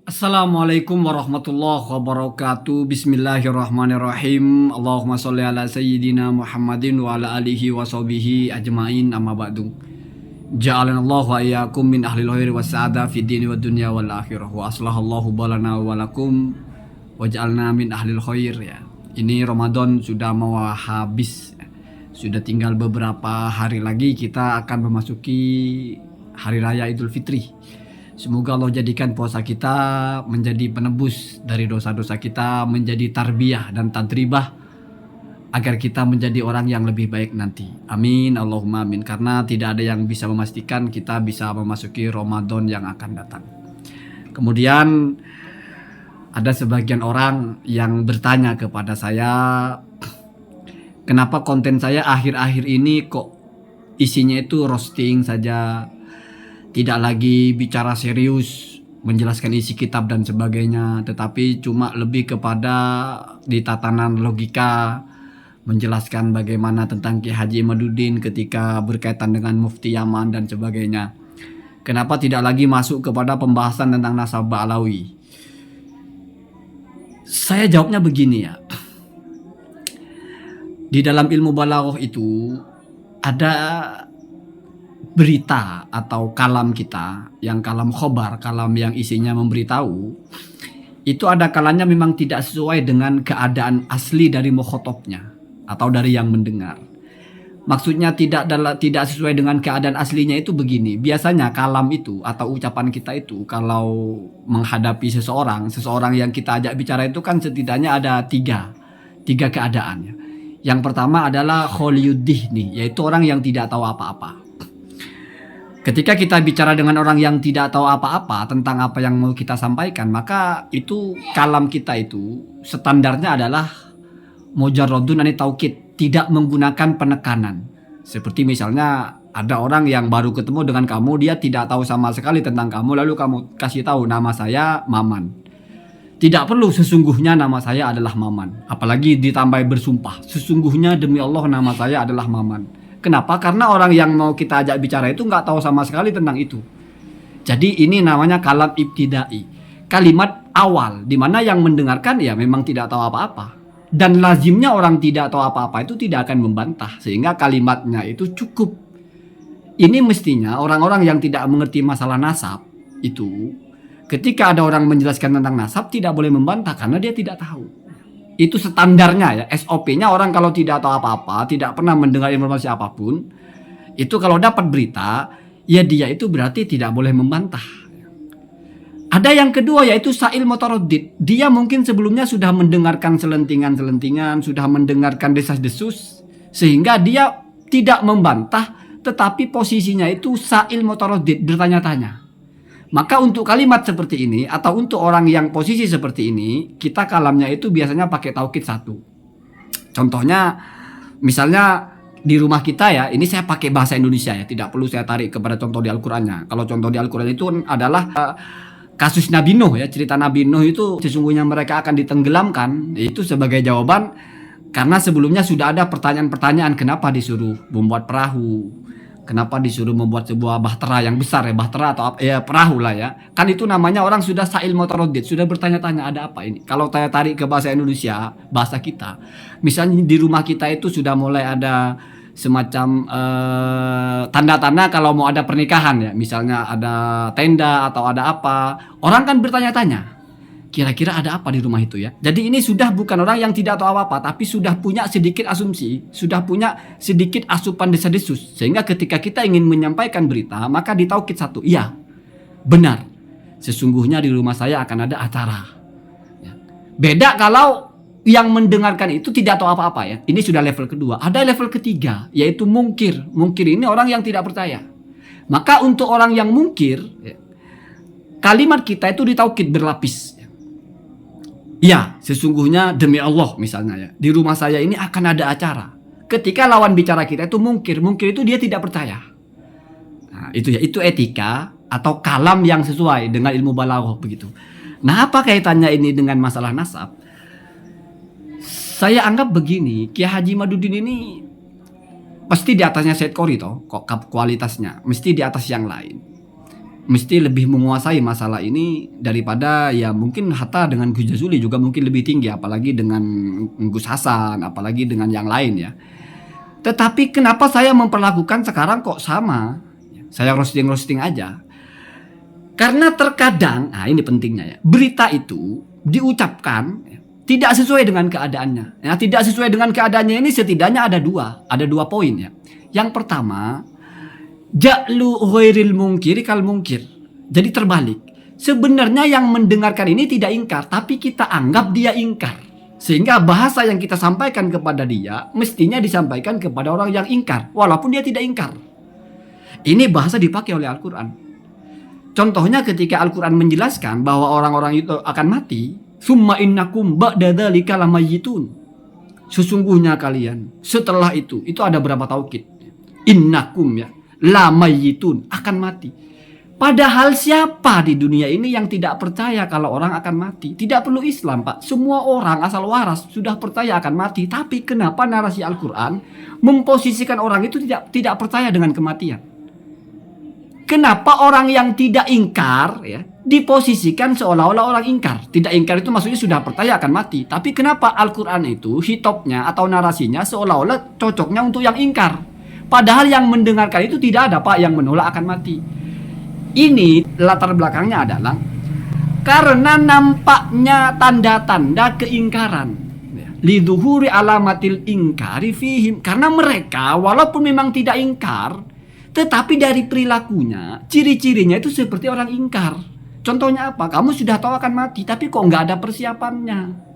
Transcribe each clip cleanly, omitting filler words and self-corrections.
Assalamualaikum warahmatullahi wabarakatuh. Bismillahirrahmanirrahim. Allahumma sholli ala sayyidina Muhammadin wa ala alihi wa sahbihi ajmain, amma ba'du. Ja'alanallahu wa iyyakum min ahlil khairi was sa'ada fid dini wad dunya wal akhirah. Wa aslahallahu balana wa lakum wa ja'alna min ahlil khair ya. Ini Ramadan sudah mau habis. Sudah tinggal beberapa hari lagi kita akan memasuki hari raya Idul Fitri. Semoga Allah jadikan puasa kita menjadi penebus dari dosa-dosa kita, menjadi tarbiyah dan tadribah agar kita menjadi orang yang lebih baik nanti. Amin, Allahumma amin. Karena tidak ada yang bisa memastikan kita bisa memasuki Ramadan yang akan datang. Kemudian ada sebagian orang yang bertanya kepada saya, kenapa konten saya akhir-akhir ini kok isinya itu roasting saja, tidak lagi bicara serius, menjelaskan isi kitab dan sebagainya, tetapi cuma lebih kepada di tatanan logika, menjelaskan bagaimana tentang Ki Haji Imaduddin ketika berkaitan dengan Mufti Yaman dan sebagainya. Kenapa tidak lagi masuk kepada pembahasan tentang nasabah Alawi? Saya jawabnya begini ya. Di dalam ilmu balaghah itu ada berita atau kalam kita, yang kalam khobar, kalam yang isinya memberitahu, itu ada kalanya memang tidak sesuai dengan keadaan asli dari mukhotobnya atau dari yang mendengar. Maksudnya tidak sesuai dengan keadaan aslinya itu begini. Biasanya kalam itu atau ucapan kita itu kalau menghadapi seseorang yang kita ajak bicara itu kan setidaknya ada tiga keadaannya. Yang pertama adalah kholiyuddihni, yaitu orang yang tidak tahu apa-apa. Ketika kita bicara dengan orang yang tidak tahu apa-apa tentang apa yang mau kita sampaikan, maka itu kalam kita itu standarnya adalah mujarradun ani taukid, tidak menggunakan penekanan. Seperti misalnya ada orang yang baru ketemu dengan kamu, dia tidak tahu sama sekali tentang kamu, lalu kamu kasih tahu nama saya Maman. Tidak perlu sesungguhnya nama saya adalah Maman, apalagi ditambah bersumpah, sesungguhnya demi Allah nama saya adalah Maman. Kenapa? Karena orang yang mau kita ajak bicara itu nggak tahu sama sekali tentang itu. Jadi ini namanya kalam ibtidai, kalimat awal, di mana yang mendengarkan ya memang tidak tahu apa-apa. Dan lazimnya orang tidak tahu apa-apa itu tidak akan membantah, sehingga kalimatnya itu cukup. Ini mestinya orang-orang yang tidak mengerti masalah nasab itu, ketika ada orang menjelaskan tentang nasab tidak boleh membantah karena dia tidak tahu. Itu standarnya ya, SOP-nya orang kalau tidak tahu apa-apa, tidak pernah mendengar informasi apapun, itu kalau dapat berita, ya dia itu berarti tidak boleh membantah. Ada yang kedua yaitu sa'il mutaraddid. Dia mungkin sebelumnya sudah mendengarkan selentingan-selentingan, sudah mendengarkan desas-desus, sehingga dia tidak membantah, tetapi posisinya itu sa'il mutaraddid, bertanya-tanya. Maka untuk kalimat seperti ini atau untuk orang yang posisi seperti ini, kita kalamnya itu biasanya pakai taukid satu. Contohnya misalnya di rumah kita ya, ini saya pakai bahasa Indonesia ya, tidak perlu saya tarik kepada contoh di Al-Qur'annya. Kalau contoh di Al-Qur'an itu adalah kasus Nabi Nuh ya, cerita Nabi Nuh itu sesungguhnya mereka akan ditenggelamkan. Itu sebagai jawaban karena sebelumnya sudah ada pertanyaan-pertanyaan, kenapa disuruh membuat perahu, kenapa disuruh membuat sebuah bahtera yang besar ya, bahtera atau ya perahu lah ya. Kan itu namanya orang sudah sa'il mutaraddid, sudah bertanya-tanya ada apa ini. Kalau saya tarik ke bahasa Indonesia, bahasa kita, misalnya di rumah kita itu sudah mulai ada semacam tanda-tanda kalau mau ada pernikahan ya. Misalnya ada tenda atau ada apa, orang kan bertanya-tanya, kira-kira ada apa di rumah itu ya. Jadi ini sudah bukan orang yang tidak tahu apa-apa, tapi sudah punya sedikit asumsi, sudah punya sedikit asupan desa-desus. Sehingga ketika kita ingin menyampaikan berita, maka ditaukid satu, iya, benar, sesungguhnya di rumah saya akan ada acara ya. Beda kalau yang mendengarkan itu tidak tahu apa-apa ya. Ini sudah level kedua. Ada level ketiga, yaitu mungkir. Mungkir ini orang yang tidak percaya. Maka untuk orang yang mungkir ya, kalimat kita itu ditaukid berlapis. Ya, sesungguhnya demi Allah misalnya ya, di rumah saya ini akan ada acara. Ketika lawan bicara kita itu mungkir itu dia tidak percaya. Nah, itu ya, itu etika atau kalam yang sesuai dengan ilmu balaghah begitu. Nah, apa kaitannya ini dengan masalah nasab? Saya anggap begini, Ki Haji Imaduddin ini pasti di atasnya Said Qori toh, kok kualitasnya mesti di atas yang lain. mesti lebih menguasai masalah ini daripada ya mungkin Hatta dengan Gus Jazuli juga mungkin lebih tinggi, apalagi dengan Gus Hasan, apalagi dengan yang lain ya. Tetapi kenapa saya memperlakukan sekarang kok sama? Saya roasting aja. Karena terkadang, nah ini pentingnya ya, berita itu diucapkan tidak sesuai dengan keadaannya. Ya, tidak sesuai dengan keadaannya ini setidaknya ada dua poin ya. Yang pertama, ja'lu ghairil mungkir kal mungkir. Jadi terbalik. Sebenarnya yang mendengarkan ini tidak ingkar, tapi kita anggap dia ingkar. Sehingga bahasa yang kita sampaikan kepada dia mestinya disampaikan kepada orang yang ingkar, walaupun dia tidak ingkar. Ini bahasa dipakai oleh Al-Quran. Contohnya ketika Al-Quran menjelaskan bahwa orang-orang itu akan mati, summa innakum ba'da dzalika lamayitun. Sesungguhnya kalian setelah itu ada berapa taukid? Innakum ya, lamayitun, akan mati. Padahal siapa di dunia ini yang tidak percaya kalau orang akan mati? Tidak perlu Islam, Pak. Semua orang asal waras sudah percaya akan mati. Tapi kenapa narasi Al-Quran memposisikan orang itu tidak percaya dengan kematian? Kenapa orang yang tidak ingkar ya diposisikan seolah-olah orang ingkar? Tidak ingkar itu maksudnya sudah percaya akan mati. Tapi kenapa Al-Quran itu hitopnya atau narasinya seolah-olah cocoknya untuk yang ingkar? Padahal yang mendengarkan itu tidak ada, Pak, yang menolak akan mati. Ini latar belakangnya adalah karena nampaknya tanda-tanda keingkaran. Liduhuri alamatil ingkari fihim. Karena mereka walaupun memang tidak ingkar, tetapi dari perilakunya, ciri-cirinya itu seperti orang ingkar. Contohnya apa? Kamu sudah tahu akan mati, tapi kok nggak ada persiapannya.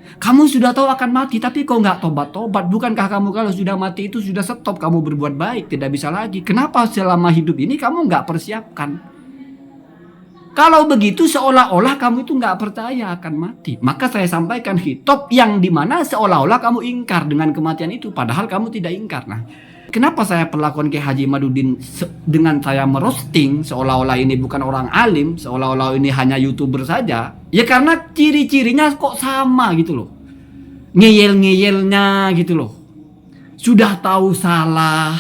Kamu sudah tahu akan mati, tapi kok nggak tobat-tobat? Bukankah kamu kalau sudah mati itu sudah stop kamu berbuat baik, tidak bisa lagi? Kenapa selama hidup ini kamu nggak persiapkan? Kalau begitu seolah-olah kamu itu nggak percaya akan mati. Maka saya sampaikan hitop yang dimana seolah-olah kamu ingkar dengan kematian itu, padahal kamu tidak ingkar. Nah, kenapa saya perlakuan Kiai Haji Madudin dengan saya merosting seolah-olah ini bukan orang alim, seolah-olah ini hanya YouTuber saja? Ya karena ciri-cirinya kok sama gitu loh. Ngeyel-ngeyelnya gitu loh. Sudah tahu salah,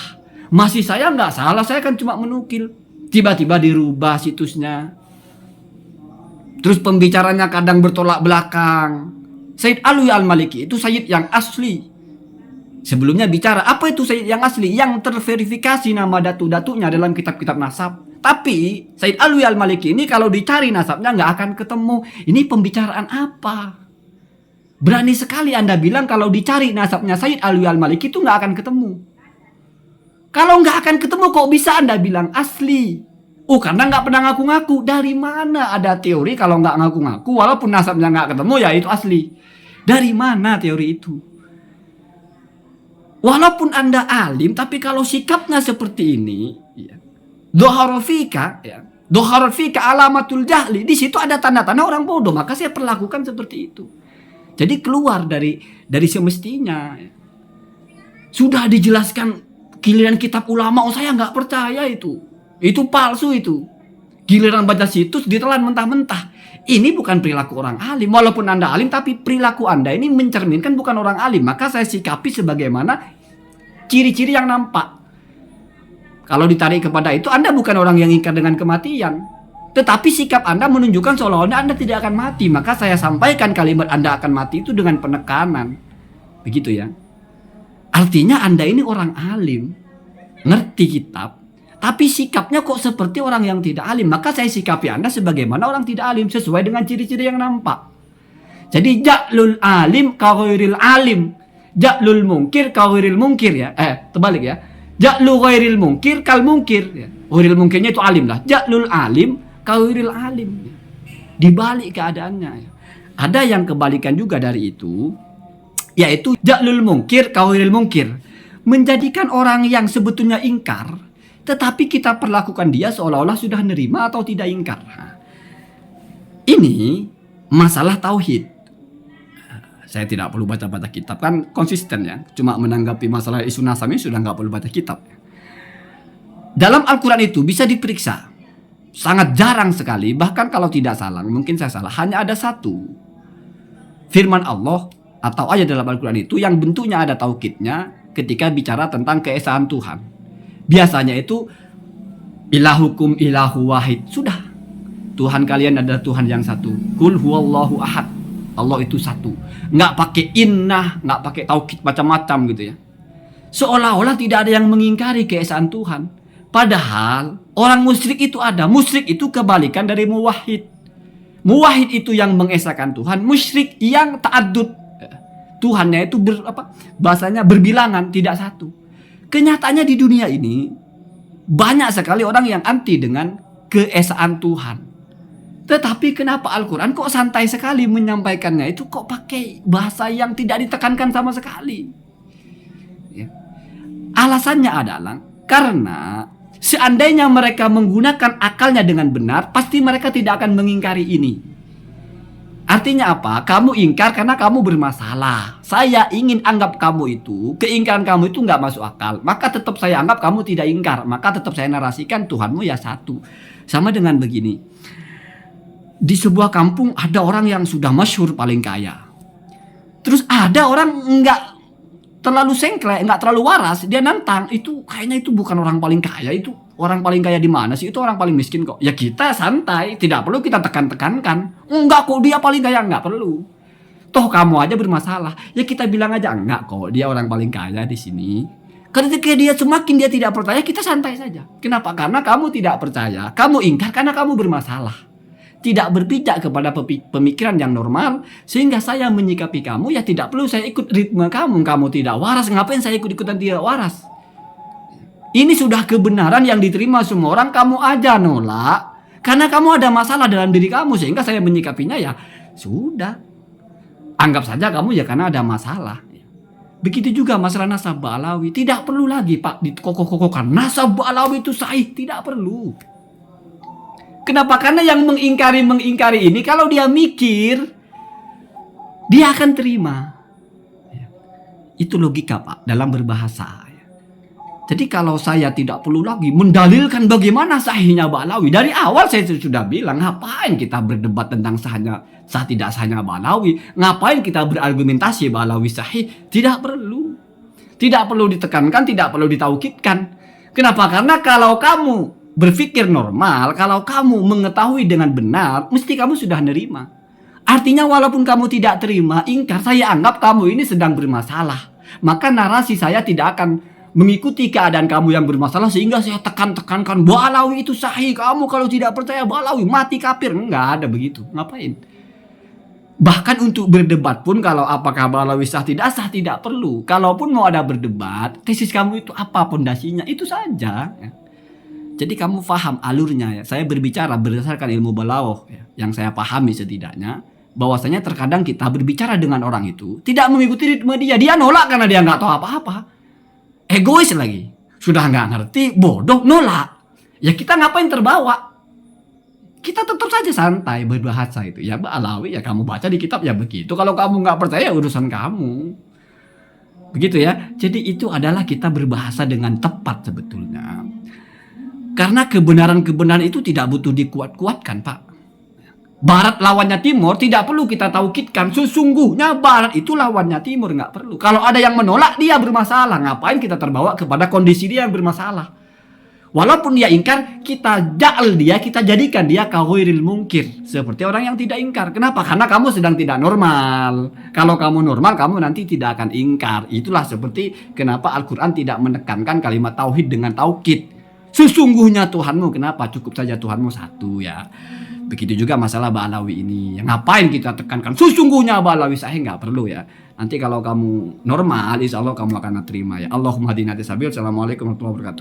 masih saya nggak salah, saya kan cuma menukil. Tiba-tiba dirubah situsnya. Terus pembicaranya kadang bertolak belakang. Sayyid Alwi Al-Maliki itu Sayyid yang asli. Sebelumnya bicara, apa itu Sayyid yang asli? Yang terverifikasi nama datu-datunya dalam kitab-kitab nasab. Tapi Sayyid Alwi Al-Maliki ini kalau dicari nasabnya nggak akan ketemu. Ini pembicaraan apa? Berani sekali Anda bilang kalau dicari nasabnya Sayyid Alwi Al-Maliki itu nggak akan ketemu. Kalau nggak akan ketemu kok bisa Anda bilang asli? Karena nggak pernah ngaku-ngaku. Dari mana ada teori kalau nggak ngaku-ngaku walaupun nasabnya nggak ketemu ya itu asli? Dari mana teori itu? Walaupun Anda alim, tapi kalau sikapnya seperti ini, ya, doharofika, ya, doharofika alamatul jahli. Di situ ada tanda-tanda orang bodoh. Maka saya perlakukan seperti itu. Jadi keluar dari semestinya. Ya. Sudah dijelaskan giliran kitab ulama, saya nggak percaya itu. Itu palsu itu. Giliran baca situs ditelan mentah-mentah. Ini bukan perilaku orang alim. Walaupun Anda alim, tapi perilaku Anda ini mencerminkan bukan orang alim. Maka saya sikapi sebagaimana ciri-ciri yang nampak. Kalau ditarik kepada itu, Anda bukan orang yang ingkar dengan kematian. Tetapi sikap Anda menunjukkan seolah-olah Anda tidak akan mati. Maka saya sampaikan kalimat Anda akan mati itu dengan penekanan. Begitu ya. Artinya Anda ini orang alim. Ngerti kitab. Tapi sikapnya kok seperti orang yang tidak alim. Maka saya sikapi Anda sebagaimana orang tidak alim. Sesuai dengan ciri-ciri yang nampak. Jadi ja'lul alim kaghairil alim. Ja'lul mungkir kaghairil mungkir ya. Terbalik ya. Ja'lu ghairil mungkir kal mungkir ya. Ghairil mungkirnya itu alim lah. Ja'lul alim kaghairil alim. Dibalik keadaannya ya. Ada yang kebalikan juga dari itu. Yaitu ja'lul mungkir kaghairil mungkir. Menjadikan orang yang sebetulnya ingkar, tetapi kita perlakukan dia seolah-olah sudah nerima atau tidak ingkar. Nah, ini masalah tauhid. Saya tidak perlu baca-baca kitab, kan konsisten ya. Cuma menanggapi masalah isu nasab ini sudah nggak perlu baca kitab. Dalam Al-Quran itu bisa diperiksa. Sangat jarang sekali, bahkan kalau tidak salah, mungkin saya salah, hanya ada satu firman Allah atau ayat dalam Al-Quran itu yang bentuknya ada taukidnya ketika bicara tentang keesaan Tuhan. Biasanya itu Ilahukum ilahu wahid. Sudah. Tuhan kalian adalah Tuhan yang satu. Qul huwallahu ahad. Allah itu satu. Nggak pakai innah, nggak pakai taukid macam-macam gitu ya. Seolah-olah tidak ada yang mengingkari keesaan Tuhan. Padahal orang musyrik itu ada. Musyrik itu kebalikan dari muwahhid. Muwahhid itu yang mengesahkan Tuhan. Musyrik yang ta'addud. Tuhannya itu bahasanya berbilangan, tidak satu. Kenyataannya di dunia ini banyak sekali orang yang anti dengan keesaan Tuhan. Tetapi kenapa Al-Quran kok santai sekali menyampaikannya itu, kok pakai bahasa yang tidak ditekankan sama sekali? Ya. Alasannya adalah karena seandainya mereka menggunakan akalnya dengan benar, pasti mereka tidak akan mengingkari ini. Artinya apa? Kamu ingkar karena kamu bermasalah. Saya ingin anggap kamu itu, keingkaran kamu itu nggak masuk akal. Maka tetap saya anggap kamu tidak ingkar. Maka tetap saya narasikan Tuhanmu ya satu. Sama dengan begini. Di sebuah kampung ada orang yang sudah masyhur paling kaya. Terus ada orang nggak terlalu sengklek, nggak terlalu waras. Dia nantang, itu kayaknya itu bukan orang paling kaya. Itu orang paling kaya di mana sih? Itu orang paling miskin kok. Ya kita santai, tidak perlu kita tekan-tekankan. Enggak kok dia paling kaya, nggak perlu. Toh kamu aja bermasalah. Ya kita bilang aja enggak kok dia orang paling kaya di sini. Ketika dia semakin dia tidak percaya, kita santai saja. Kenapa? Karena kamu tidak percaya. Kamu ingkar karena kamu bermasalah. Tidak berpijak kepada pemikiran yang normal, sehingga saya menyikapi kamu ya tidak perlu saya ikut ritme kamu. Kamu tidak waras, ngapain saya ikut-ikutan tidak waras? Ini sudah kebenaran yang diterima semua orang, kamu aja nolak karena kamu ada masalah dalam diri kamu, sehingga saya menyikapinya ya sudah, anggap saja kamu ya karena ada masalah. Begitu juga masalah nasab Ba'alawi, tidak perlu lagi Pak dikokoh-kokohkan nasab Ba'alawi itu sahih, tidak perlu. Kenapa? Karena yang mengingkari ini kalau dia mikir dia akan terima. Itu logika Pak dalam berbahasa. Jadi kalau saya tidak perlu lagi mendalilkan bagaimana sahihnya Ba'alawi. Dari awal saya sudah bilang, ngapain kita berdebat tentang sah tidak sahnya Ba'alawi. Ngapain kita berargumentasi Ba'alawi sahih. Tidak perlu. Tidak perlu ditekankan, tidak perlu ditaukidkan. Kenapa? Karena kalau kamu berpikir normal, kalau kamu mengetahui dengan benar, mesti kamu sudah nerima. Artinya walaupun kamu tidak terima, ingkar, saya anggap kamu ini sedang bermasalah. Maka narasi saya tidak akan mengikuti keadaan kamu yang bermasalah, sehingga saya tekankan Ba'alawi itu sahih. Kamu kalau tidak percaya Ba'alawi mati kafir. Enggak ada begitu. Ngapain? Bahkan untuk berdebat pun, kalau apakah Ba'alawi sah tidak perlu. Kalaupun mau ada berdebat, tesis kamu itu apa pondasinya, itu saja. Jadi kamu paham alurnya ya. Saya berbicara berdasarkan ilmu balaghah ya, yang saya pahami setidaknya, bahwasanya terkadang kita berbicara dengan orang itu tidak mengikuti ritme dia. Dia nolak karena dia nggak tahu apa-apa. Egois lagi. Sudah nggak ngerti, bodoh, nolak. Ya kita ngapain terbawa? Kita tetap saja santai berbahasa itu. Ya Ba'alawi ya kamu baca di kitab ya begitu. Kalau kamu nggak percaya urusan kamu. Begitu ya. Jadi itu adalah kita berbahasa dengan tepat sebetulnya. Karena kebenaran-kebenaran itu tidak butuh dikuat-kuatkan Pak. Barat lawannya Timur tidak perlu kita taukidkan. Sesungguhnya Barat itu lawannya Timur, nggak perlu. Kalau ada yang menolak dia bermasalah. Ngapain kita terbawa kepada kondisi dia yang bermasalah? Walaupun dia ingkar, kita ja'al dia, kita jadikan dia kaghairil mungkir. Seperti orang yang tidak ingkar. Kenapa? Karena kamu sedang tidak normal. Kalau kamu normal, kamu nanti tidak akan ingkar. Itulah seperti kenapa Al-Quran tidak menekankan kalimat tauhid dengan taukid. Sesungguhnya Tuhanmu, kenapa? Cukup saja Tuhanmu satu ya. Begitu juga masalah Ba'alawi ini. Yang ngapain kita tekankan sesungguhnya Ba'alawi sahih, nggak perlu ya. Nanti kalau kamu normal, insya Allah kamu akan terima ya. Allahumma hadina sabil. Assalamualaikum warahmatullahi wabarakatuh.